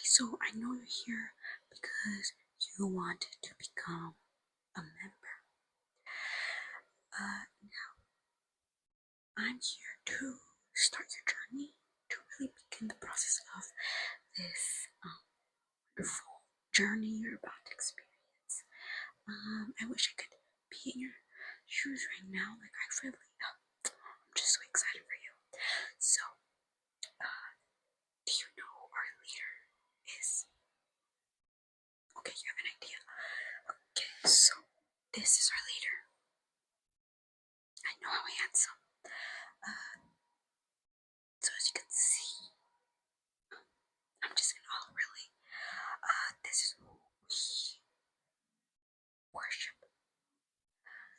So I know you're here because you wanted to become a member. Now I'm here to start your journey, to really begin the process of this wonderful journey you're about to experience. I wish I could be in your shoes right now. Like I really, I'm just so excited for you. So, do you know who our leader is? Okay, you have an idea. Okay, so this is our leader. I know how handsome. So as you can see, I'm just in awe really. This is who we worship.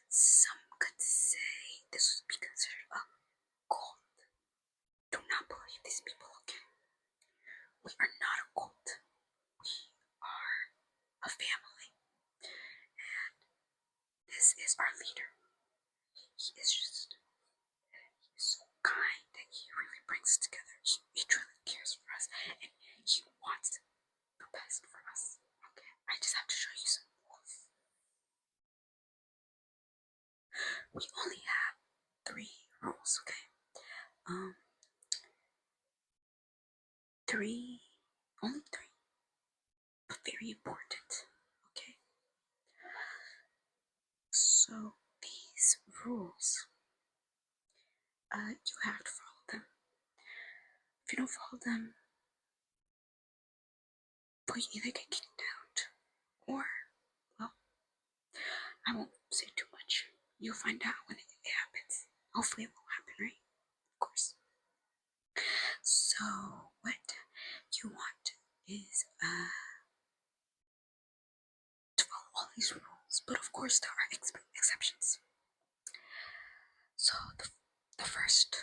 Some could say this would be considered a cult. Do not believe these people, okay? We are not a cult. We are a family. And this is our leader. He is so kind that he really brings us together. He truly cares for us and he wants the best for us. Okay, I just have to show you some rules. We only have 3 rules, okay? Only three, but very important, okay? So these rules, you have to follow them. If you don't follow them, we either get kicked out, or, well, I won't say too much. You'll find out when it happens. Hopefully it won't happen, right? Of course. So what you want is to follow all these rules, but of course there are exceptions. So the first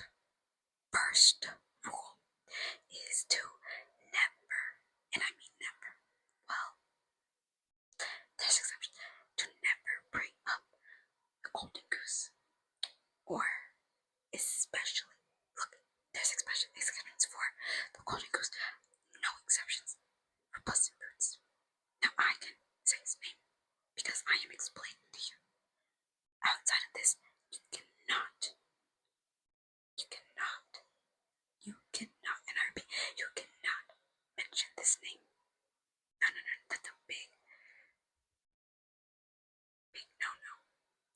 rule is to never, and I mean never, well, there's exceptions, to never bring up the golden goose, or especially, look, there's exceptions for the golden goose, no exceptions for Puss in Boots. Now I can say his name because I am explaining to you. Outside of this, you cannot, and I repeat, you cannot mention this name. No, that's a big no.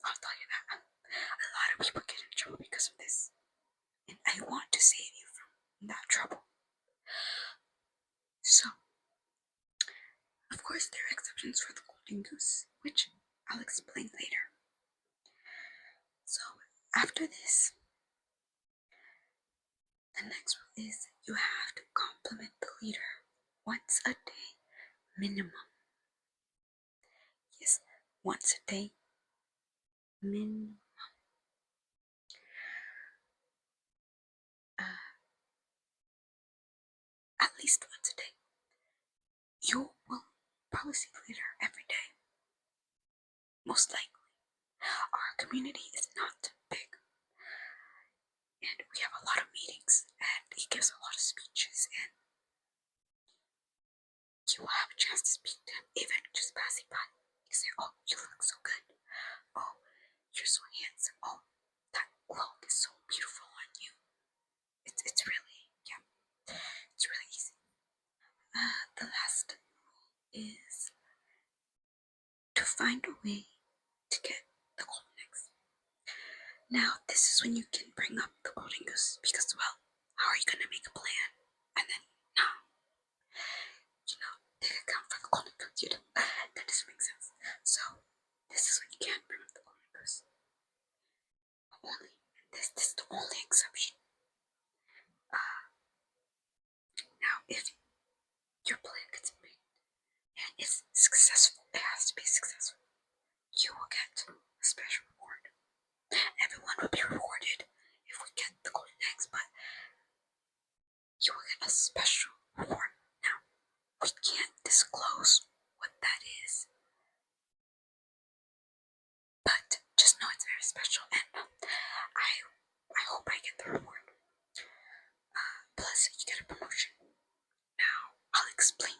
I'll tell you that. A lot of people get in trouble because of this. And I want to save you from that trouble. So, of course, there are exceptions for the golden goose, which I'll explain later. So, after this, the next rule is you have to compliment the leader once a day, minimum. Yes, once a day, minimum. At least once a day. You will probably see the leader every day. Most likely. Our community is not big. And we have a lot of meetings, and he gives a lot of speeches, and you will have a chance to speak to him, even just passing by. You say, oh, you look so good. Oh, you're so handsome. Oh, that cloak is so beautiful on you. It's really, yeah, it's really easy. The last rule is to find a way to get the golden eggs. Now, this is when you can bring up the golden goose, because, well, how are you going to make a plan and then, no, they can come for the golden goose, that doesn't make sense. So, this is when you can't bring up the golden goose. This is the only exception. Now, if your plan gets made and it's successful, it has to be successful, you will get a special reward. Everyone will be rewarded if we get the golden eggs, but you will get a special reward. Now, we can't disclose what that is, but just know it's very special, and I hope I get the reward. Plus, you get a promotion. Now, I'll explain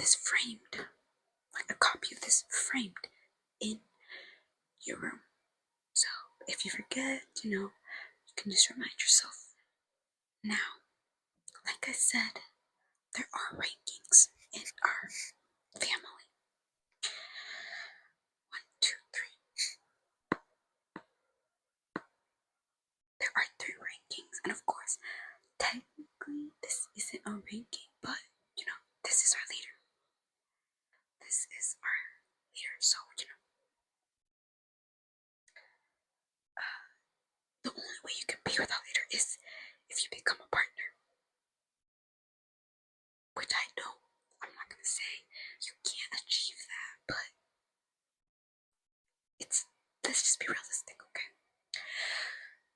this framed, like a copy of this framed in your room. So if you forget, you can just remind yourself. Now, like I said, there are rankings in our family. 1, 2, 3. There are 3 rankings, and of course, technically, this isn't a ranking, but this is our leader. This is our leader, so the only way you can be with our leader is if you become a partner. Which I know, I'm not gonna say you can't achieve that, but let's just be realistic, okay?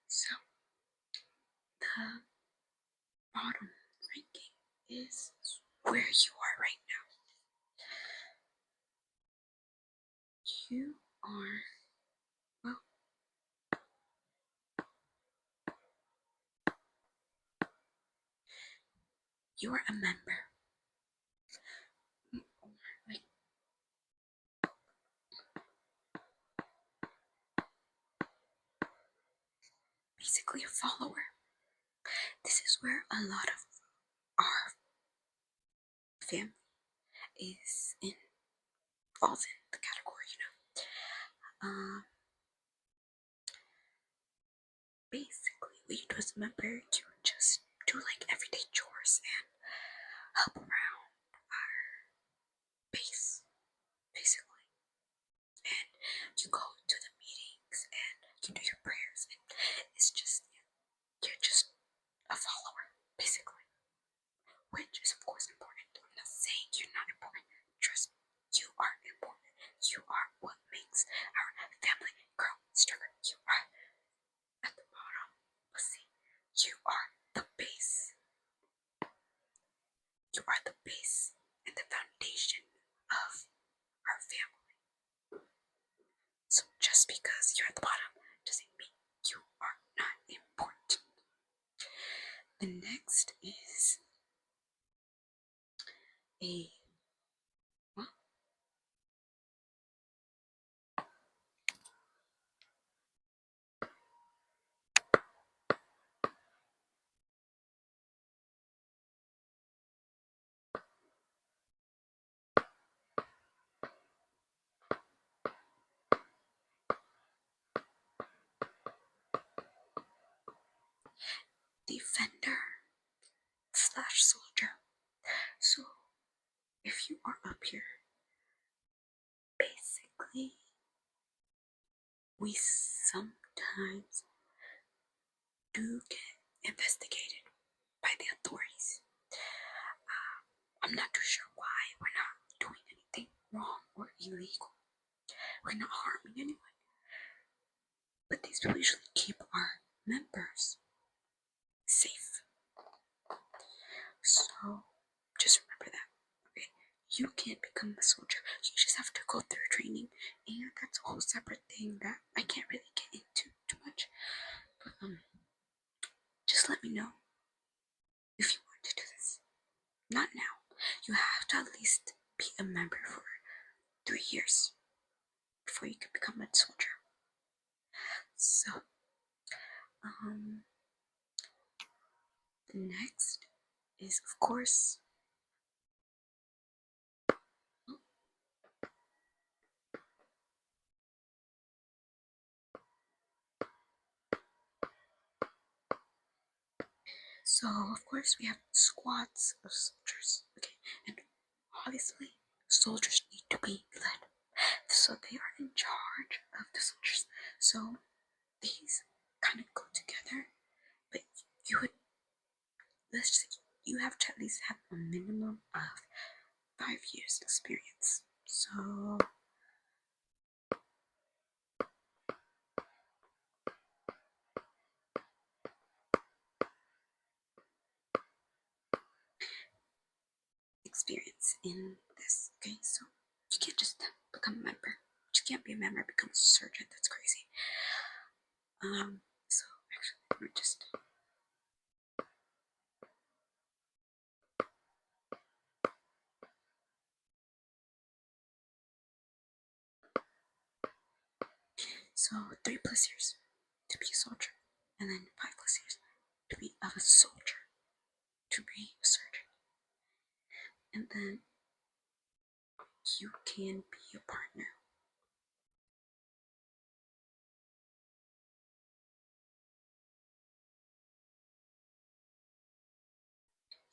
So, the bottom ranking is where you are right now. You are, well, you are a member. Like, basically a follower. This is where a lot of our family falls in the category, basically, what you do as a member, you just do like everyday chores and help around our base, basically. And you go to the meetings and you do your prayers, and it's just, you're just a follower, basically. Which is, of course, important. I'm not saying you're not important. Trust me, you are important. You are what makes our family grow stronger. You are at the bottom. But see, you are the base. You are the base and the foundation of our family. So just because you're at the bottom doesn't mean you are not important. The next is a defender / soldier. So if you are up here, basically we sometimes do get investigated by the authorities. I'm not too sure why. We're not doing anything wrong or illegal. We're not harming anyone. But these people usually keep our members safe. So just remember that. Okay? You can't become a soldier. You just have to go through training, and that's a whole separate thing that I can't really get into too much. But just let me know if you want to do this. Not now. You have to at least be a member for 3 years before you can become a soldier. So, the next is, of course, so of course we have squads of soldiers, okay, and obviously soldiers need to be led, so they are in charge of the soldiers. So these kind of go together, but let's say you have to at least have a minimum of 5 years experience. So experience in this, okay? So you can't just become a member. You can't be a member and become a sergeant. That's crazy. So actually, we're just So 3+ years to be a soldier, and then 5+ years to be a soldier, to be a surgeon, and then you can be a partner.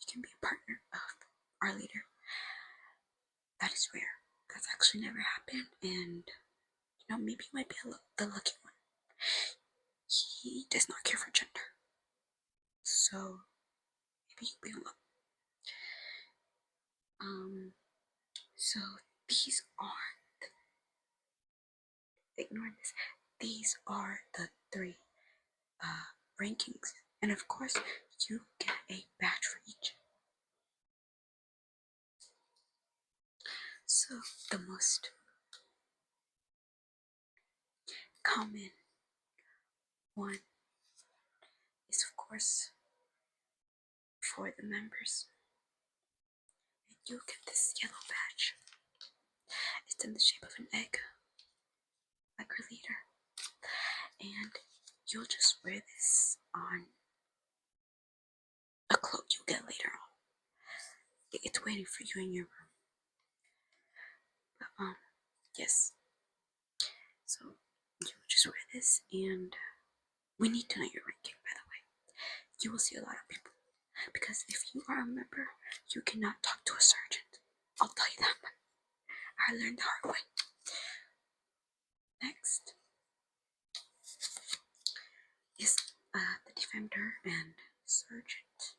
You can be a partner of our leader. That is rare. That's actually never happened, and maybe you might be the lucky one. He does not care for gender, so maybe you'll be alone. So these are ignore this. These are the 3 rankings, and of course, you get a badge for each. So the most common one is, of course, for the members. And you get this yellow badge. It's in the shape of an egg, like our leader. And you'll just wear this on a cloak you get later on. It's waiting for you in your room. But, yes. So you just wear this, and we need to know your ranking, by the way. You will see a lot of people. Because if you are a member, you cannot talk to a sergeant. I'll tell you that. I learned the hard way. Next is the defender and sergeant.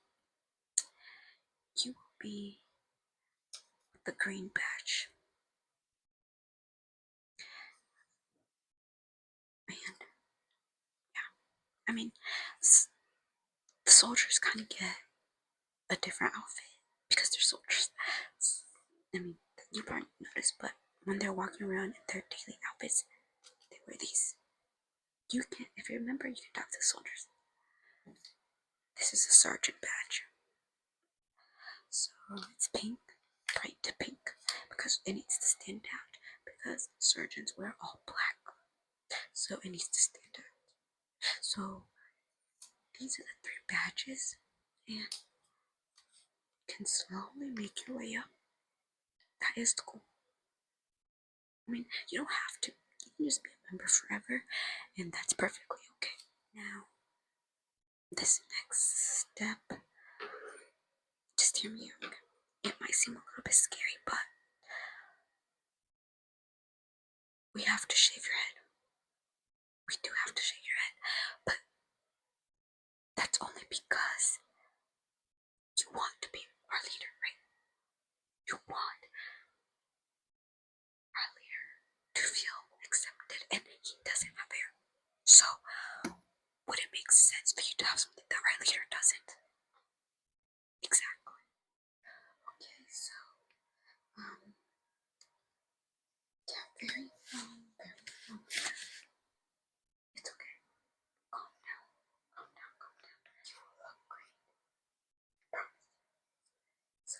You will be the green badge. And yeah, I mean, the soldiers kind of get a different outfit because they're soldiers. I mean, you probably noticed, but when they're walking around in their daily outfits, they wear these. You can, if you remember, you can talk to the soldiers. This is a sergeant badge. So it's pink, bright pink, because it needs to stand out. Because surgeons wear all black, so it needs to stand out. So these are the 3 badges, and you can slowly make your way up. That is cool. I mean, you don't have to. You can just be a member forever, and that's perfectly okay. Now, this next step, just hear me out. It might seem a little bit scary, but we have to shave your head. We do have to shave your head, but that's only because you want to be our leader, right? You want our leader to feel accepted, and he doesn't have hair. So, would it make sense for you to have something that our leader doesn't? Exactly. Okay, so, yeah, very. It's okay. Calm down, calm down, calm down. You will look great. Promise. So,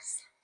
course.